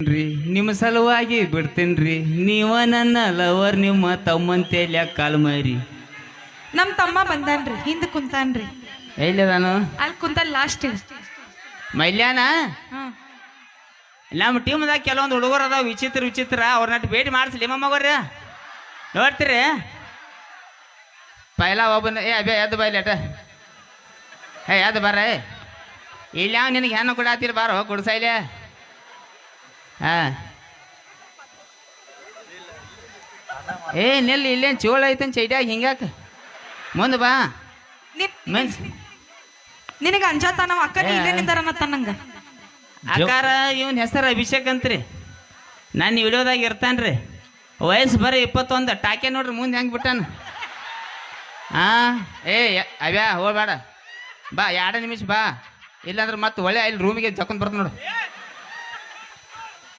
ನಿಮ್ಮ ಸಲುವಾಗಿ ಬಿಡ್ತೇನ್ರಿ ನೀವ ನನ್ನ ಲವರ್ ನಿಮ್ಮ ತಮ್ಮಂತೇಲ್ಯ ಕಾಲ್ ಮಾರಿ ನಮ್ ತಮ್ಮ ಬಂದಾನ್ರಿ ಹಿಂದ ಕುಂತಾನ್ರಿ ಎಲ್ಲಿದಾನು ಅಲ್ಲಿ ಕುಂತ ಲಾಸ್ಟ್ ಮೈಲ್ಯಾನ ನಮ್ಮ ಟೀಮ್ದಾಗ ಕೆಲವೊಂದು ಹುಡುಗರು ಅದಾವ ವಿಚಿತ್ರ ವಿಚಿತ್ರ ಅವ್ರನ್ನ ಭೇಟಿ ಮಾಡಿಸ್ಲಿ ಮಮ್ಮಗೋರ್ರಿ ನೋಡ್ತೀರಿ ಪೈಲ ಒಬ್ಬನ ಏ ಅಭ್ಯ ಎದ್ದು ಬೈಲಿ ಅಟ ಎದ್ದು ಬರ್ರ ಇಲ್ಲಿ ಯಾವ ನಿನಗೆ ಹೆಣ್ಣು ಕೊಡಾತಿರ್ ಬಾರೋ ಕುಡ್ಸೈಲೆ ಏ ನೆಲ್ಲಿ ಇಲ್ಲೇನು ಚೋಳ ಐತನ್ ಚೈಡ್ಯಾಗ ಹಿಂಗಾಕ ಮುಂದೆ ಬಾ ಮೆನ್ಸ್ ನಿನಗ ಅಂಜಾತ ನಮ್ಮ ಅಕ್ಕ ಇಲ್ಲೇ ನಿಂತಾರನ್ನ ತನ್ನಂಗ ಅಕ್ಕಾರ ಇವನ್ ಹೆಸರು ಅಭಿಷೇಕ್ ಅಂತ್ರಿ ನಾನು ವಿಡಿಯೋದಾಗ ಇರ್ತಾನ್ರಿ ವಯಸ್ಸು ಬರೀ 21 ಟಾಕೆ ನೋಡ್ರಿ ಮುಂದೆ ಹೆಂಗೆ ಬಿಟ್ಟಾನ ಏ ಅವ್ಯಾ ಹೋಗ್ಬೇಡ ಬಾ 2 ನಿಮಿಷ ಬಾ ಇಲ್ಲಾಂದ್ರೆ ಮತ್ತೆ ಒಳ್ಳೆ ಇಲ್ಲಿ ರೂಮಿಗೆ ಜಕ್ಕೊಂಡ್ ಬರ್ತ ನೋಡು